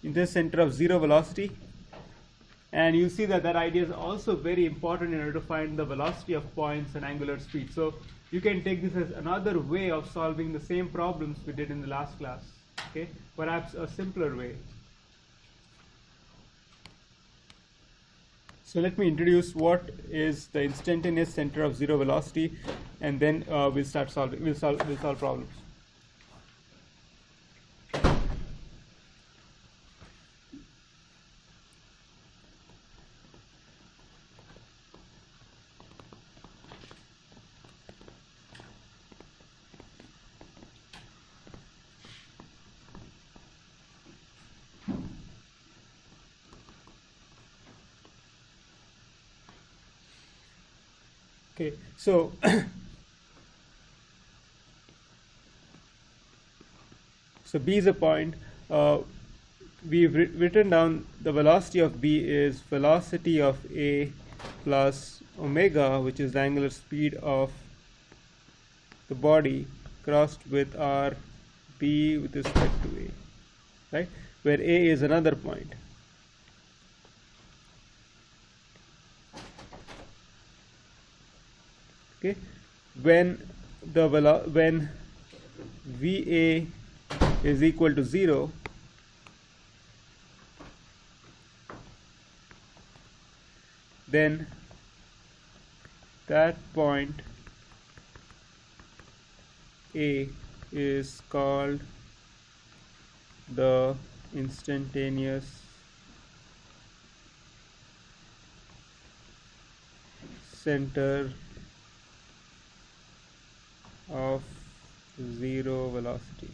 in the center of zero velocity. And you see that that idea is also very important in order to find the velocity of points and angular speed. So you can take this as another way of solving the same problems we did in the last class. Okay, perhaps a simpler way. So let me introduce what is the instantaneous center of zero velocity, and then we'll start solving. We'll solve problems. Okay, so so B is a point. We've written down the velocity of B is velocity of A plus omega, which is the angular speed of the body, crossed with R B with respect to A, right? Where A is another point. Okay, when VA is equal to 0, then that point A is called the instantaneous center of zero velocity.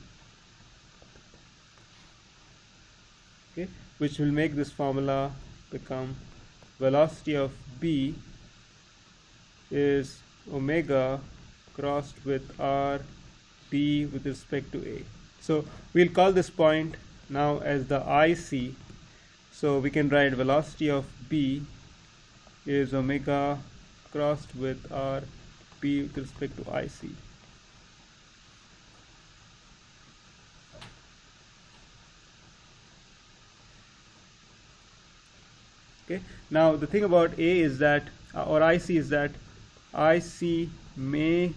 Okay, which will make this formula become velocity of B is omega crossed with R B with respect to A. So we'll call this point now as the IC. So we can write velocity of B is omega crossed with R B with respect to IC. Okay. Now the thing about A is that, or IC is that, IC may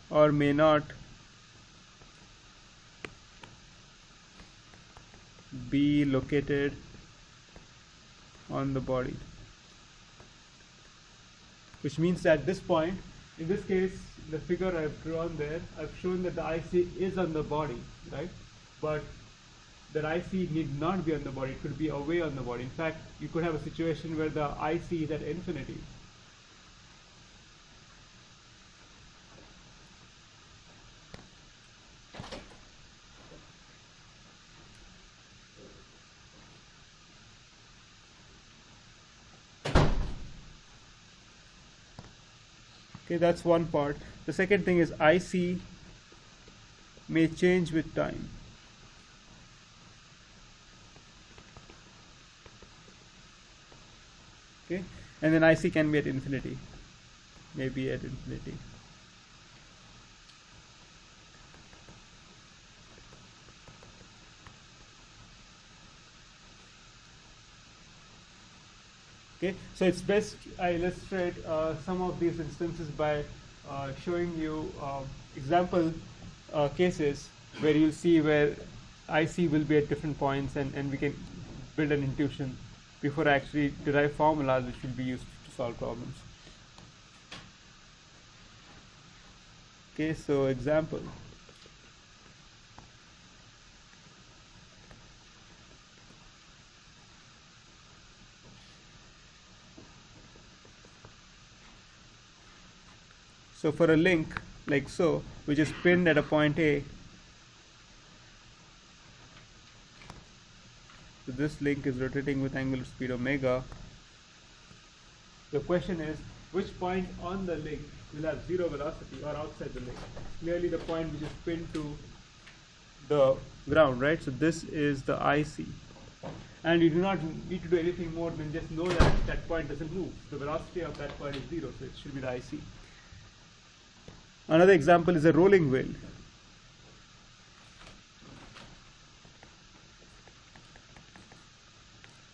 or may not be located on the body, which means that this point, in this case, the figure I've drawn there, I've shown that the IC is on the body, right? But that IC need not be on the body, it could be away on the body. In fact, you could have a situation where the IC is at infinity. Okay, that's one part. The second thing is IC may change with time. Okay, and then IC can be at infinity, maybe at infinity. Okay, so it's best I illustrate some of these instances by showing you example cases where you see where IC will be at different points, and we can build an intuition before I actually derive formulas which will be used to solve problems. Okay, so example. So for a link like so, which is pinned at a point A, so this link is rotating with angular speed omega. The question is, which point on the link will have zero velocity or outside the link? Clearly the point which is pinned to the ground, right? So this is the IC. And you do not need to do anything more than just know that that point doesn't move. The velocity of that point is zero, so it should be the IC. Another example is a rolling wheel.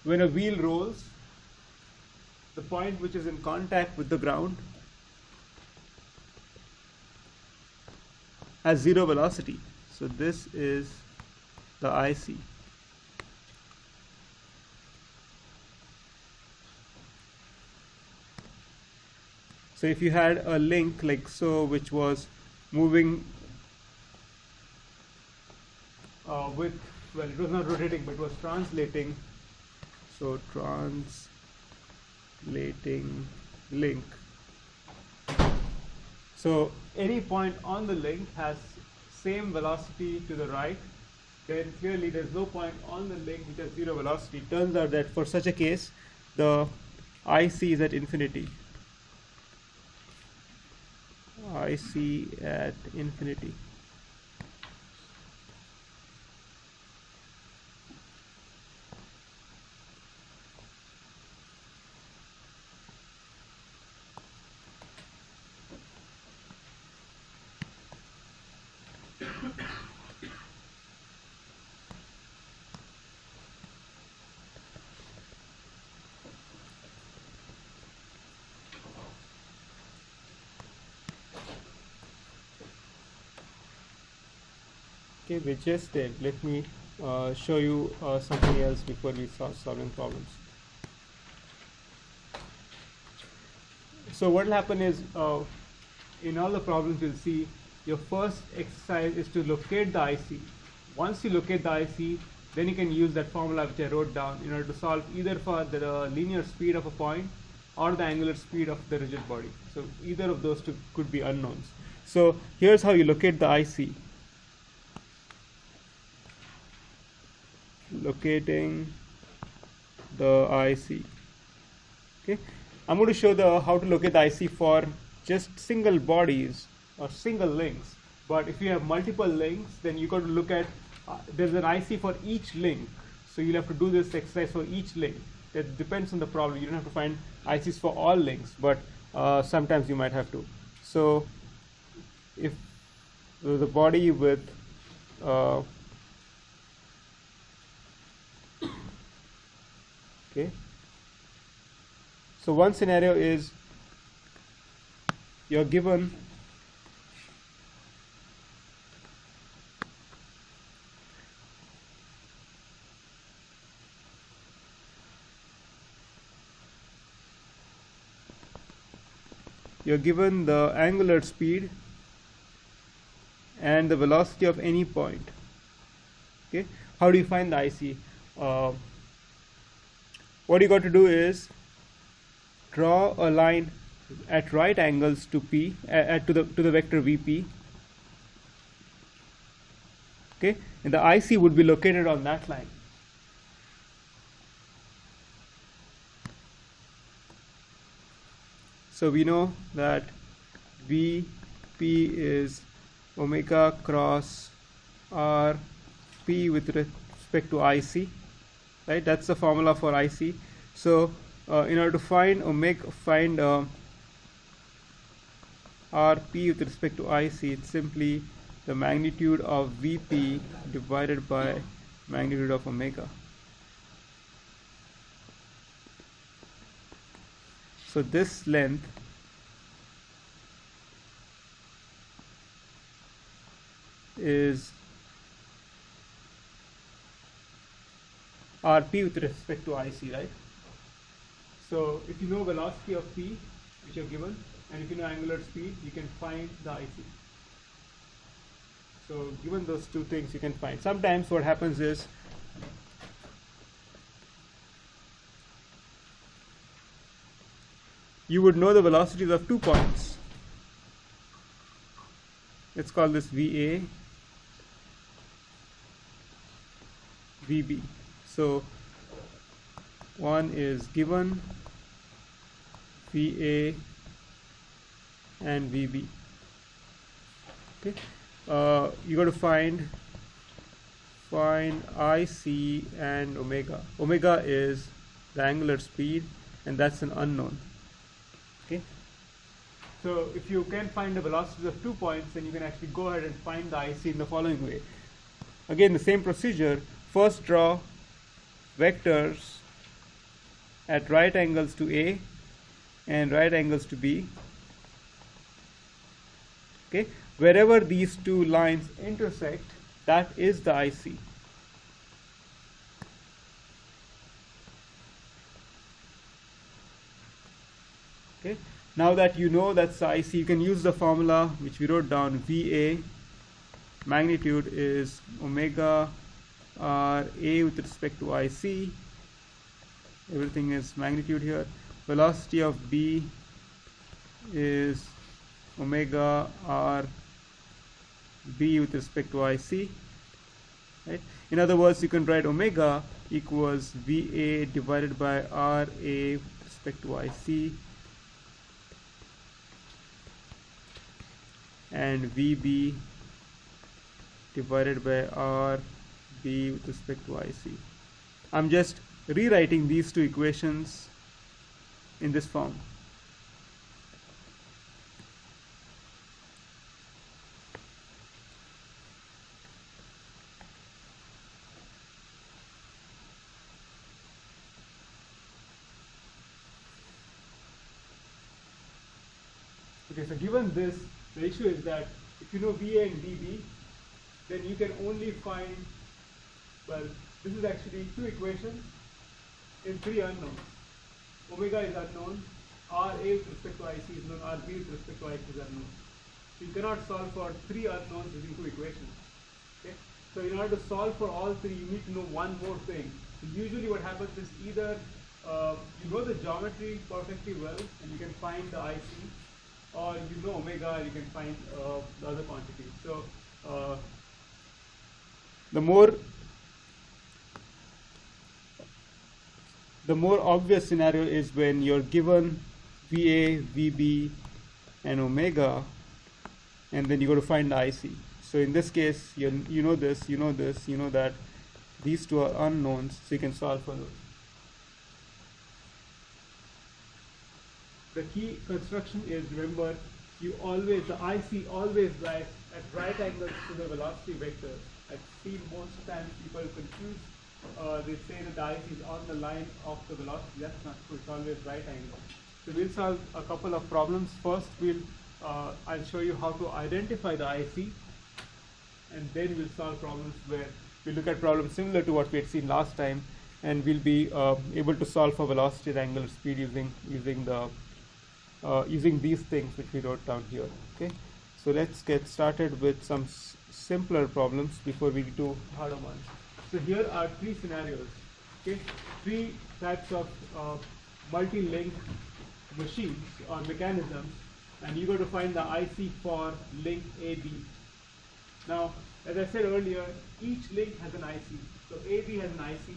When a wheel rolls, the point which is in contact with the ground has zero velocity. So this is the IC. So if you had a link like so, which was moving with, well, it was not rotating, but it was translating. So translating link. So any point on the link has same velocity to the right. Then clearly there's no point on the link which has zero velocity. Turns out that for such a case, the IC is at infinity. IC at infinity. Okay, we just did. Let me show you something else before we start solving problems. So what will happen is, in all the problems you'll see, your first exercise is to locate the IC. Once you locate the IC, then you can use that formula which I wrote down in order to solve either for the linear speed of a point or the angular speed of the rigid body. So either of those two could be unknowns. So here's how you locate the IC. Locating the IC. Okay, I'm going to show how to locate the IC for just single bodies or single links. But if you have multiple links, then you got to look at there's an IC for each link. So you'll have to do this exercise for each link. That depends on the problem. You don't have to find ICs for all links, but sometimes you might have to. So if the body with okay, so one scenario is you're given the angular speed and the velocity of any point. Okay, how do you find the IC? What you got to do is draw a line at right angles to P, to the vector VP. Okay, and the IC would be located on that line. So we know that VP is omega cross RP with respect to IC. Right, that's the formula for IC. So in order to find RP with respect to IC, it's simply the magnitude of VP divided by magnitude of omega. So this length is RP with respect to IC, right? So if you know velocity of P, which are given, and if you know angular speed, you can find the IC. So given those two things, you can find. Sometimes what happens is you would know the velocities of 2 points. Let's call this VA, VB. So one is given, VA and VB. Okay, you got to find IC and omega. Omega is the angular speed, and that's an unknown. Okay, So if you can find the velocities of 2 points, then you can actually go ahead and find the IC in the following way. Again, the same procedure. First, draw vectors at right angles to A and right angles to B. Okay, wherever these two lines intersect, that is the IC. Okay, now that you know that's the IC, you can use the formula which we wrote down. VA magnitude is omega r A with respect to IC. Everything is magnitude here. Velocity of B is omega r B with respect to IC. Right? In other words, you can write omega equals VA divided by RA with respect to IC, and VB divided by RB with respect to IC. I'm just rewriting these two equations in this form. Okay, so given this, the issue is that if you know VA and VB, then you can only find, well, this is actually two equations in three unknowns. Omega is unknown, RA with respect to IC is known, RB with respect to IC is unknown. So you cannot solve for three unknowns using two equations. Okay? So in order to solve for all three, you need to know one more thing. So usually what happens is either you know the geometry perfectly well and you can find the IC, or you know omega and you can find the other quantities. So the more obvious scenario is when you're given VA, VB, and omega, and then you got to find the IC. So in this case, you know this, you know this, you know that these two are unknowns, so you can solve for those. The key construction is, remember, the IC always lies at right angles to the velocity vector. I've seen most times people confuse. They say that the IC is on the line of the velocity. That's not true. It's always right angle. So we'll solve a couple of problems. First, I'll show you how to identify the IC, and then we'll solve problems where we'll look at problems similar to what we had seen last time, and we'll be able to solve for velocity and angular speed using these things which we wrote down here. Okay, so let's get started with some simpler problems before we do harder ones. So here are three scenarios. Okay, three types of multi-link machines or mechanisms, and you got to find the IC for link AB. Now, as I said earlier, each link has an IC. So AB has an IC,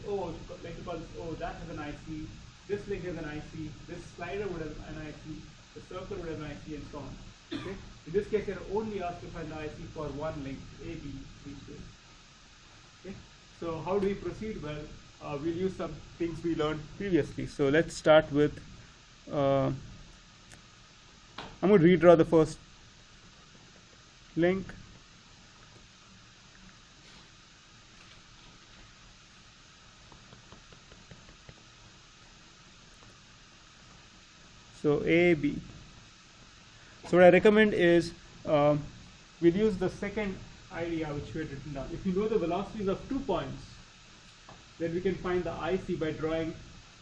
AO, like to call this O, that has an IC. This link has an IC, this slider would have an IC, the circle would have an IC, and so on. Okay? In this case, you're only asked to find the IC for one link, AB, each way. Okay? So how do we proceed? Well, we'll use some things we learned previously. So let's start with, I'm going to redraw the first link. So A, B. So what I recommend is we'll use the second idea which we had written down. If you know the velocities of 2 points, then we can find the IC by drawing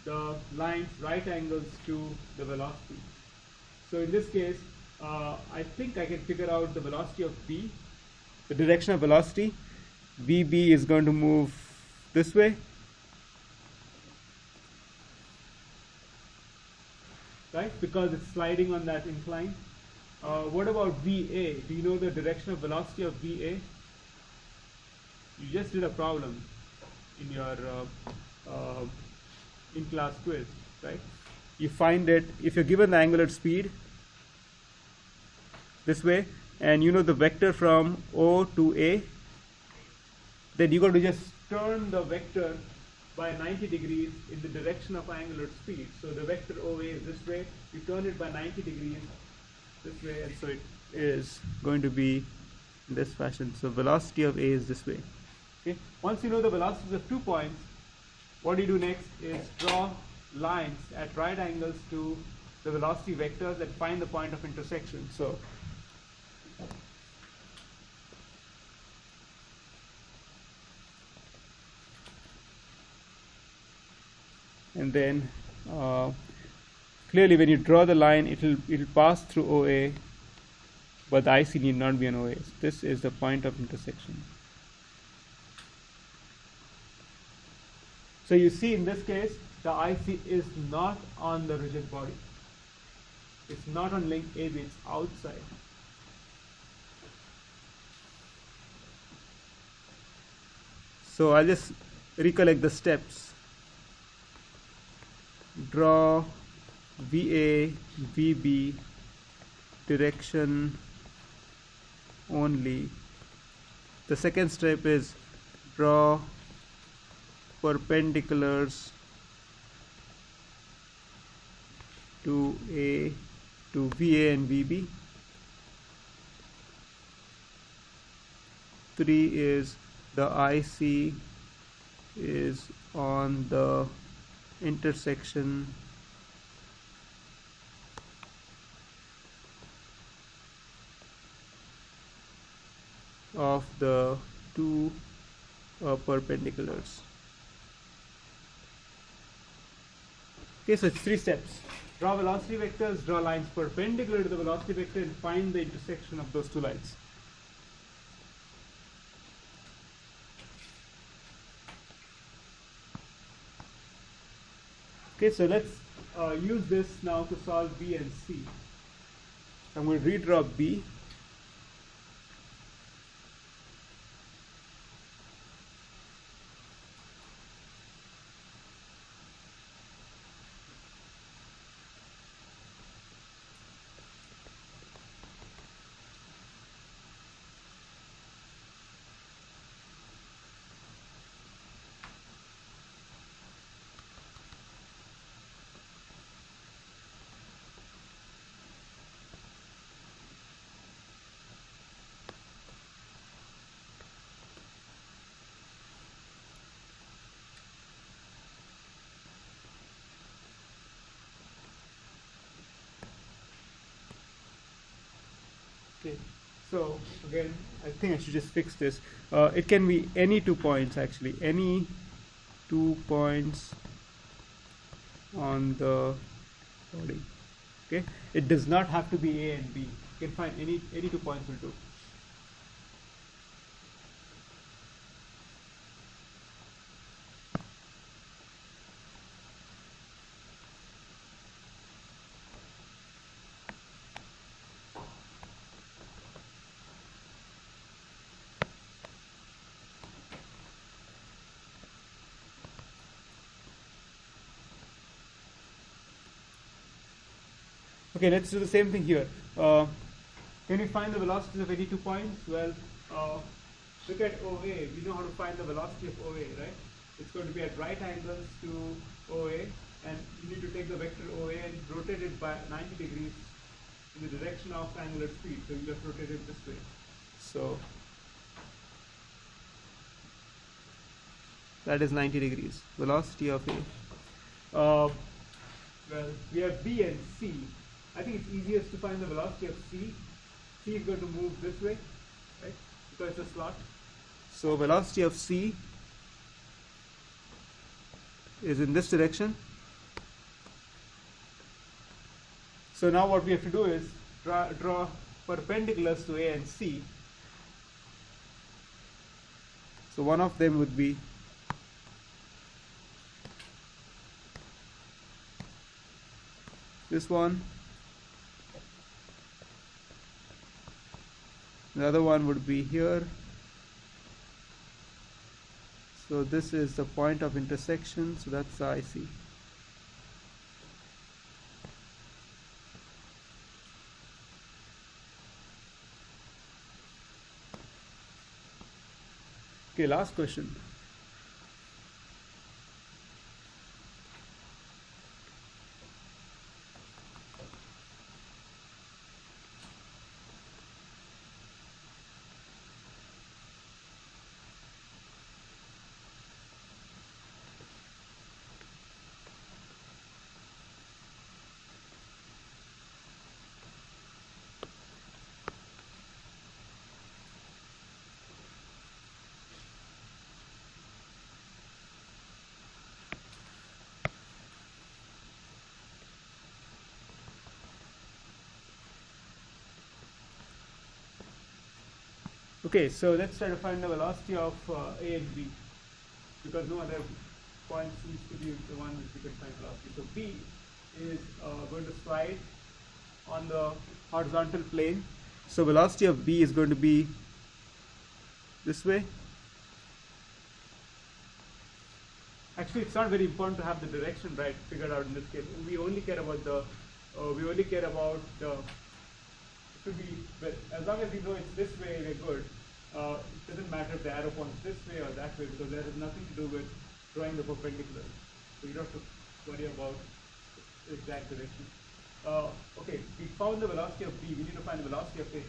the lines right angles to the velocity. So in this case, I think I can figure out the velocity of B, the direction of velocity. VB is going to move this way. Right, because it's sliding on that incline. What about VA? Do you know the direction of velocity of VA? You just did a problem in your in-class quiz, right? You find it if you're given the angular speed this way, and you know the vector from O to A, then you got to just turn the vector by 90 degrees in the direction of angular speed. So the vector OA is this way. You turn it by 90 degrees this way, and so it is going to be in this fashion. So velocity of A is this way. Okay. Once you know the velocities of 2 points, what you do next is draw lines at right angles to the velocity vectors and find the point of intersection. So and then clearly when you draw the line, it'll pass through OA, but the IC need not be on OA. So this is the point of intersection. So you see in this case, the IC is not on the rigid body. It's not on link AB, it's outside. So I'll just recollect the steps. Draw VA, VB, direction only. The second step is draw perpendiculars to VA and VB. 3 is the IC is on the intersection of the two perpendiculars. Okay, so it's 3 steps. Draw velocity vectors, draw lines perpendicular to the velocity vector, and find the intersection of those 2 lines. Okay, so let's use this now to solve B and C. I'm going to redraw B. Okay, so again, I think I should just fix this. It can be any 2 points actually, any 2 points on the body. Okay, it does not have to be A and B. You can find any 2 points will do. Okay, let's do the same thing here. Can we find the velocities of any 2 points? Well, look at OA. We know how to find the velocity of OA, right? It's going to be at right angles to OA, and you need to take the vector OA and rotate it by 90 degrees in the direction of angular speed. So you just rotate it this way. So that is 90 degrees. Velocity of A. Well, we have B and C. I think it's easiest to find the velocity of C. C is going to move this way, right? Because it's a slot. So velocity of C is in this direction. So now what we have to do is draw perpendiculars to A and C. So one of them would be this one. The other one would be here. So this is the point of intersection, so that's the IC. Okay, last question. Okay, so let's try to find the velocity of A and B, because no other point seems to be the one which we can find velocity. So B is going to slide on the horizontal plane. So velocity of B is going to be this way. Actually, it's not very important to have the direction right figured out in this case. We only care about the it should be, but as long as we know it's this way, we're good. It doesn't matter if the arrow points this way or that way, because there has nothing to do with drawing the perpendicular. So you don't have to worry about the exact direction. Okay, we found the velocity of B. We need to find the velocity of A.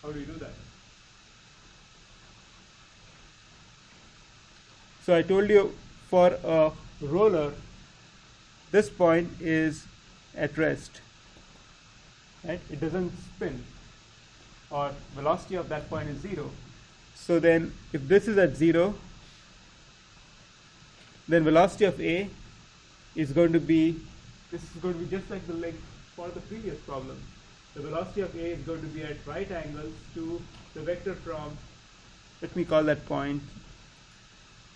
How do we do that? So I told you for a roller, this point is at rest, right? It doesn't spin, or velocity of that point is 0. So then if this is at 0, then velocity of A is going to be, this is going to be just like the length for the previous problem. The velocity of A is going to be at right angles to the vector from, let me call that point,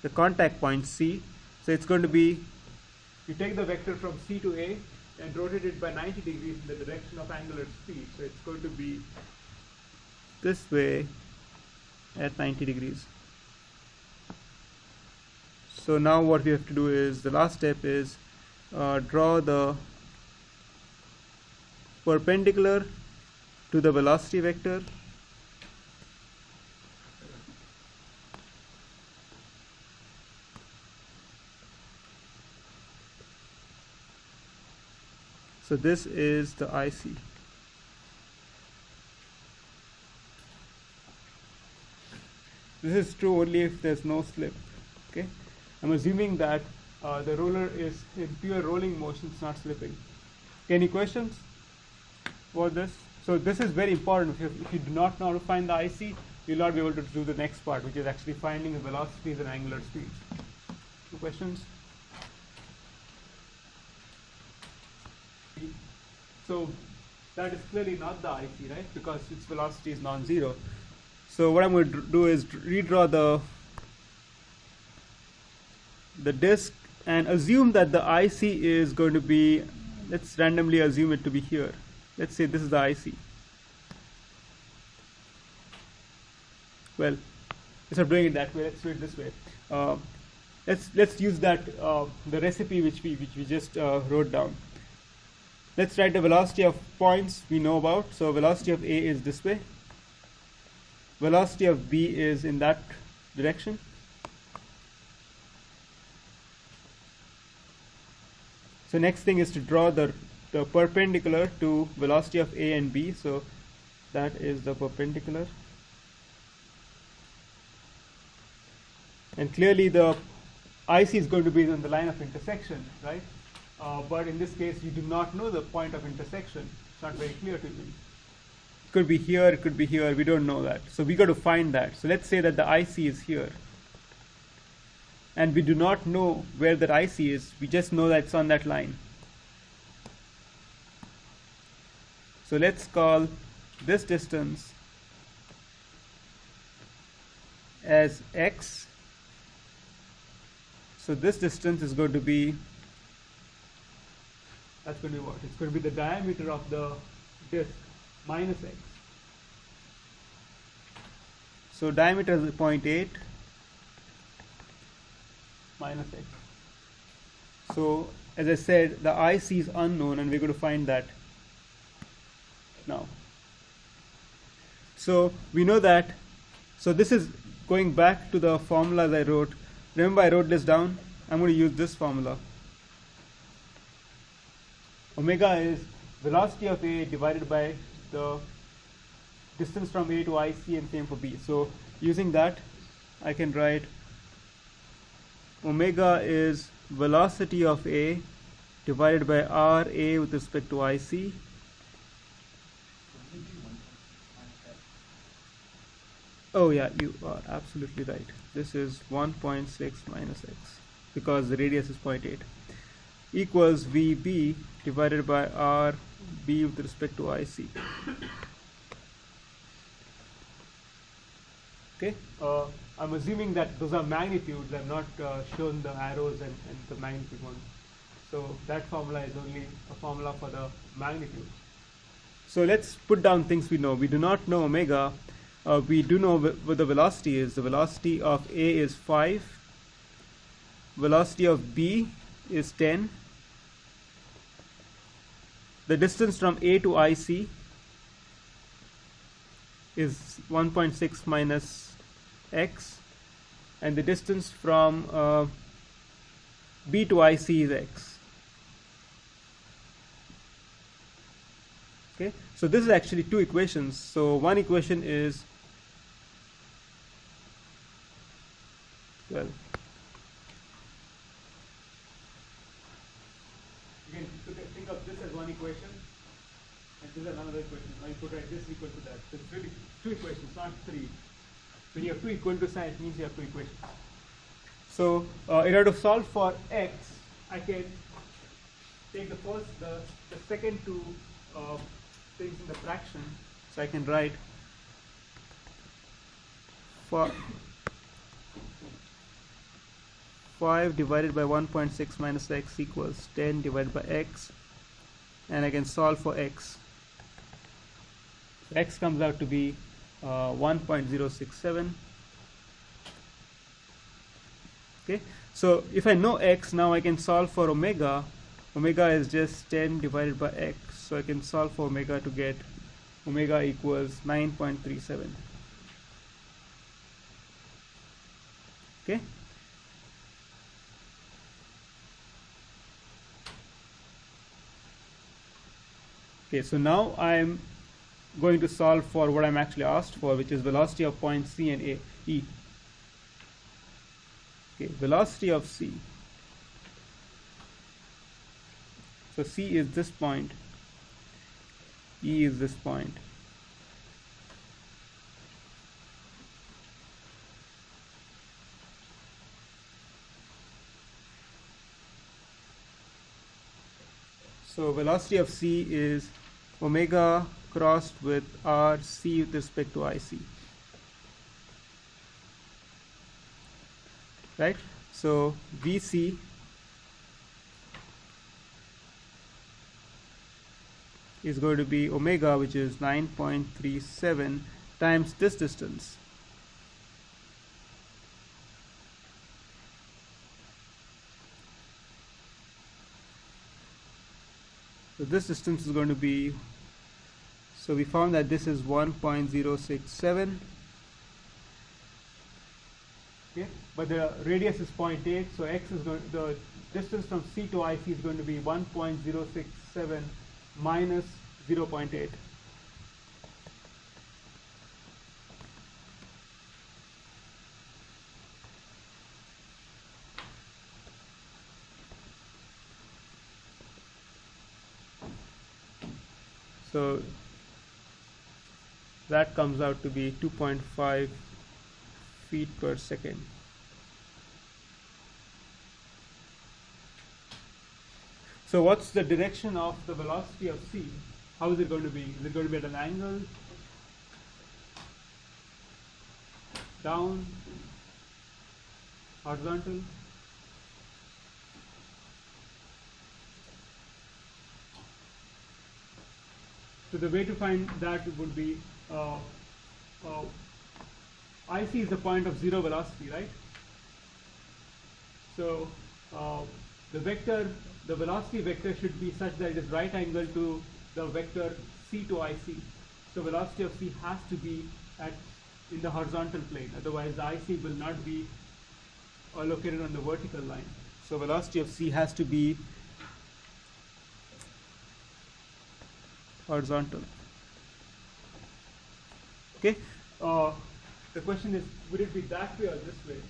the contact point C. So it's going to be, you take the vector from C to A and rotate it by 90 degrees in the direction of angular speed. So it's going to be this way at 90 degrees. So now what we have to do is, the last step is draw the perpendicular to the velocity vector . So this is the IC. This is true only if there's no slip. Okay, I'm assuming that the roller is in pure rolling motion, it's not slipping. Any questions about this? So this is very important. If you do not know how to find the IC, you'll not be able to do the next part, which is actually finding the velocities and angular speeds. Any questions? So that is clearly not the IC, right? Because its velocity is non-zero. So what I'm going to do is redraw the disk and assume that the IC is going to be, let's randomly assume it to be here. Let's say this is the IC. Well, instead of doing it that way, let's do it this way. Let's use that the recipe which we just wrote down. Let's write the velocity of points we know about. So velocity of A is this way. Velocity of B is in that direction. So next thing is to draw the perpendicular to velocity of A and B. So that is the perpendicular. And clearly the IC is going to be on the line of intersection, right? But in this case, you do not know the point of intersection. It's not very clear to you. It could be here, it could be here. We don't know that. So we got to find that. So let's say that the IC is here. And we do not know where that IC is. We just know that it's on that line. So let's call this distance as x. So this distance is going to be, that's going to be what? It's going to be the diameter of the disk minus x. So diameter is 0.8 minus x. So as I said, the IC is unknown and we're going to find that now. So we know that, so this is going back to the formulas I wrote. Remember I wrote this down? I'm going to use this formula. Omega is velocity of A divided by the distance from A to IC, and same for B. So using that, I can write omega is velocity of A divided by RA with respect to IC. Oh yeah, you are absolutely right. This is 1.6 minus x because the radius is 0.8 equals VB divided by RB with respect to IC. Okay, I'm assuming that those are magnitudes. I've not shown the arrows and the magnitude one. So that formula is only a formula for the magnitude. So let's put down things we know. We do not know omega. We do know what the velocity is. The velocity of A is 5. Velocity of B is 10. The distance from A to IC is 1.6 minus x, and the distance from B to IC is x. Okay, so this is actually two equations. So one equation is, well, you can think of this as one equation, and this is another equation. Now you put write this equal to that. So it's really two equations, not three. When you have two equal to sign, it means you have two equations. So in order to solve for x, I can take the second two things in the fraction. So I can write 5 divided by 1.6 minus x equals 10 divided by x, and I can solve for x. X comes out to be 1.067. Okay, so if I know x, now I can solve for omega. Omega is just 10 divided by x, so I can solve for omega to get omega equals 9.37. Okay, okay, so now I'm going to solve for what I'm actually asked for, which is velocity of points C and E. Okay, velocity of C. So C is this point, E is this point. So velocity of C is omega crossed with RC with respect to IC. Right? So VC is going to be omega, which is 9.37 times this distance. So this distance is going to be, so we found that this is 1.067. Okay, but the radius is 0.8, so x is going, the distance from C to IC is going to be 1.067 minus 0.8. So that comes out to be 2.5 feet per second. So what's the direction of the velocity of C? How is it going to be? Is it going to be at an angle? Down? Horizontal? So the way to find that would be IC is the point of zero velocity, right? So the velocity vector should be such that it is right angle to the vector C to IC. So velocity of C has to be in the horizontal plane, otherwise the IC will not be located on the vertical line. So velocity of C has to be horizontal. Okay. The question is, would it be that way or this way?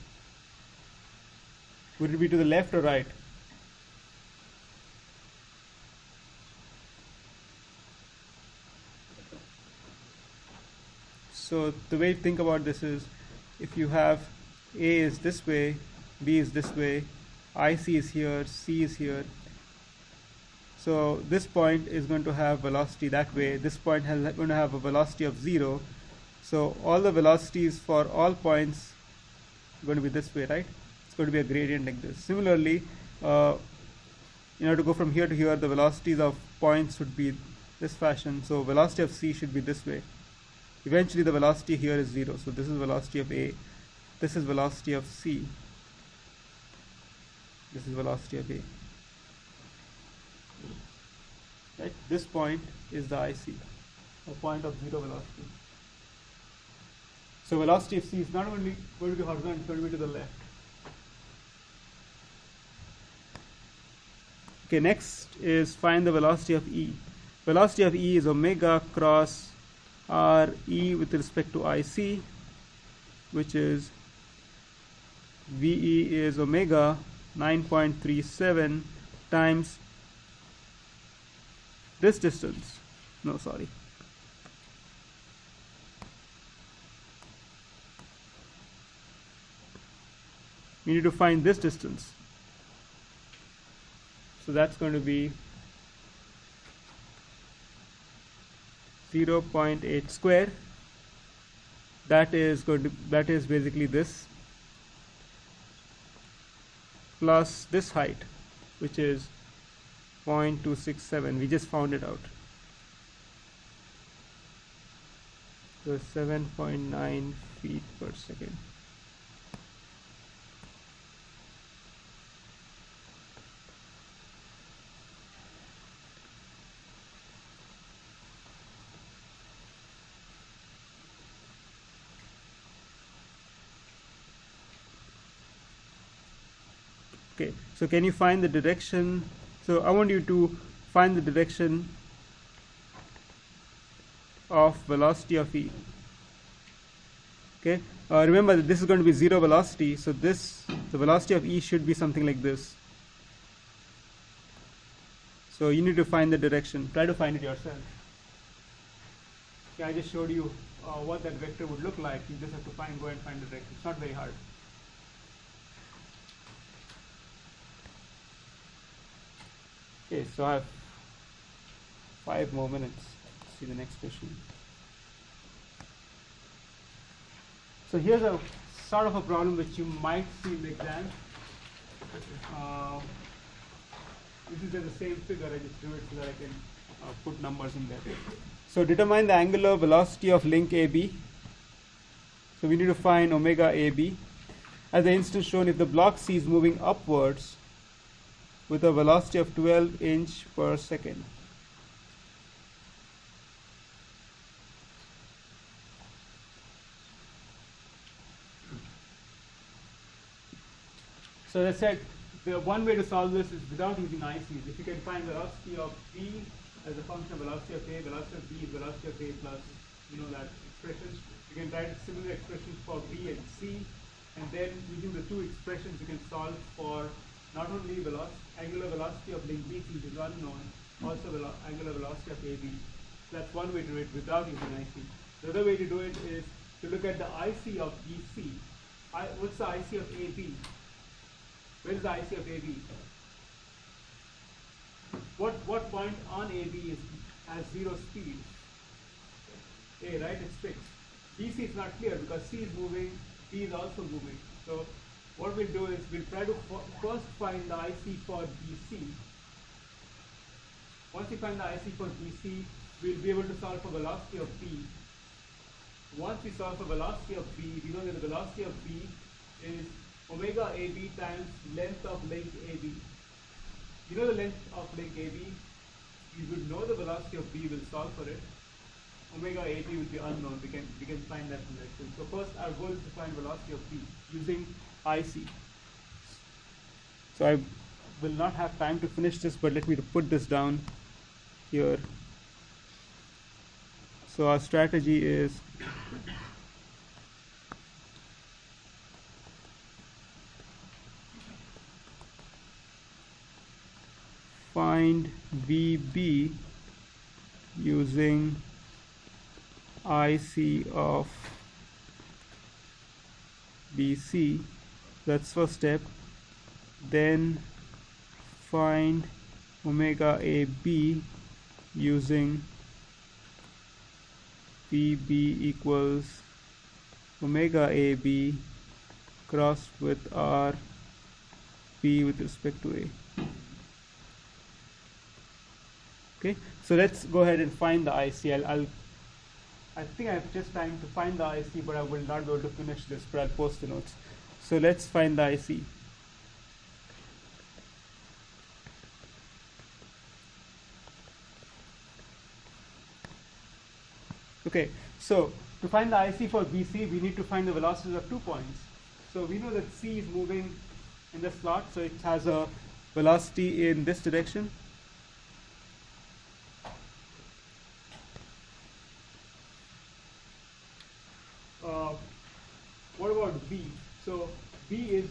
Would it be to the left or right? So the way to think about this is, if you have A is this way, B is this way, IC is here, C is here. So this point is going to have velocity that way. This point is going to have a velocity of 0. So all the velocities for all points are going to be this way, right? It's going to be a gradient like this. Similarly, in order to go from here to here, the velocities of points should be this fashion. So velocity of C should be this way. Eventually the velocity here is 0. So this is velocity of A. This is velocity of C. This is velocity of A. Right? This point is the IC, a point of 0 velocity. So velocity of C is not only going to be horizontal, it's going to be to the left. Okay, next is find the velocity of E. Velocity of E is omega cross RE with respect to IC, which is VE is omega 9.37 times this distance. No, sorry. We need to find this distance. So that's going to be 0.8 square. That is basically this plus this height, which is 0.267. We just found it out. So 7.9 feet per second. Okay, so can you find the direction? So I want you to find the direction of velocity of E. Okay, remember that this is going to be 0 velocity, so the velocity of E should be something like this. So you need to find the direction. Try to find it yourself. Okay, I just showed you what that vector would look like. You just have to go and find the direction. It's not very hard. Okay, so I have 5 more minutes. Let's see the next question. So here's a sort of a problem which you might see in the exam. This is just the same figure. I just do it so that I can put numbers in there. So determine the angular velocity of link AB. So we need to find omega AB. At the instance shown, if the block C is moving upwards with a velocity of 12 inch per second. So as I said, the one way to solve this is without using ICs. If you can find velocity of B as a function of velocity of A, velocity of B is velocity of A plus, that expression. You can write similar expressions for B and C, and then using the two expressions you can solve for not only angular velocity of link BC, which is unknown, also angular velocity of AB. So that's one way to do it without using IC. The other way to do it is to look at the IC of BC. What's the IC of AB? Where is the IC of AB? What point on AB has 0 speed? A, right? It's fixed. BC is not clear because C is moving, B is also moving. So what we'll do is we'll try to first find the IC for BC. Once we find the IC for BC, we'll be able to solve for velocity of B. Once we solve for velocity of B, we know that the velocity of B is omega AB times length of link AB. You know the length of link AB. You would know the velocity of B, will solve for it. Omega AB will be unknown. We can find that from the So first our goal is to find velocity of B using IC. So I will not have time to finish this, but let me put this down here. So our strategy is find VB using IC of BC. That's first step. Then find omega AB using VB equals omega AB crossed with RB with respect to A. Okay, so let's go ahead and find the IC. I think I have just time to find the IC, but I will not be able to finish this, but I'll post the notes. So let's find the IC. Okay, so to find the IC for BC, we need to find the velocities of 2 points. So we know that C is moving in the slot, so it has a velocity in this direction. What about B? So B is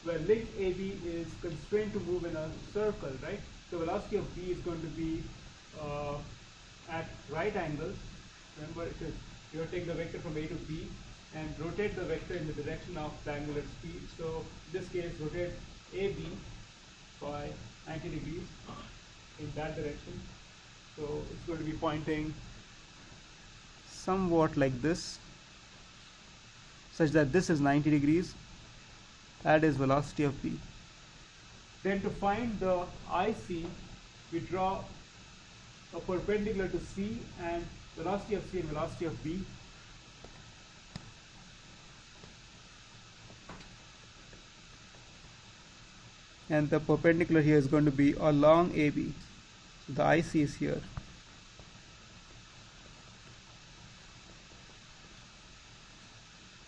where link AB is constrained to move in a circle, right? The velocity of B is going to be at right angles. Remember, you take the vector from A to B and rotate the vector in the direction of the angular speed. So in this case, rotate AB by 90 degrees in that direction. So it's going to be pointing somewhat like this, such that this is 90 degrees. That is velocity of B. Then to find the IC, we draw a perpendicular to C and velocity of C and velocity of B. And the perpendicular here is going to be along AB. So the IC is here.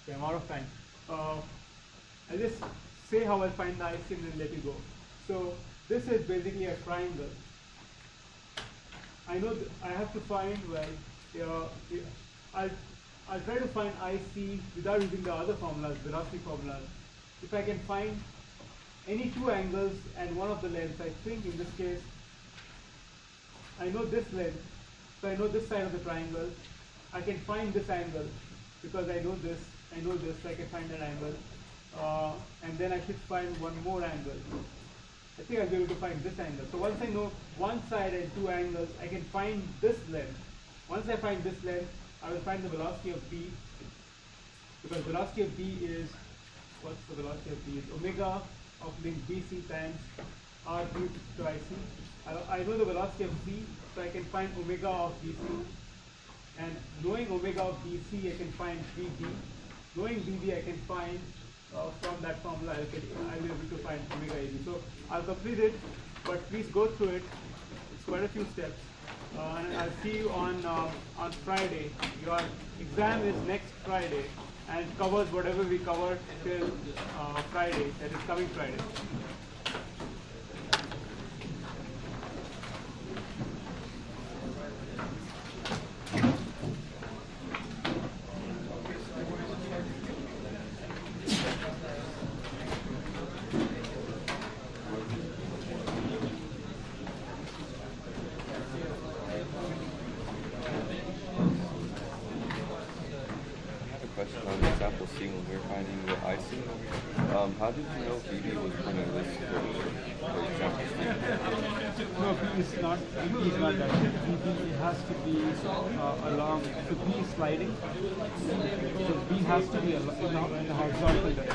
Okay, I'm out of time. I'll just say how I'll find the IC and then let you go. So this is basically a triangle. I know I have to find, well, I'll try to find IC without using the other formulas, velocity formulas. If I can find any two angles and one of the lengths, I think in this case, I know this length, so I know this side of the triangle. I can find this angle because I know this, so I can find that angle. And then I should find one more angle. I think I'll be able to find this angle. So once I know one side and two angles, I can find this length. Once I find this length, I will find the velocity of B, because velocity of B is, what's the velocity of B? It's omega of length BC times R cubed to IC. I know the velocity of C, so I can find omega of BC. And knowing omega of BC, I can find BB. Knowing BB, I can find from that formula, I'll be able to find omega AB. So I'll complete it, but please go through it. It's quite a few steps. And I'll see you on Friday. Your exam is next Friday and covers whatever we covered till Friday, that is coming Friday. On example C, when we were finding the IC, how did you know BB was running this for example C? No, B is not that. BB has to be along, so B is sliding. So B has to be in the horizontal direction.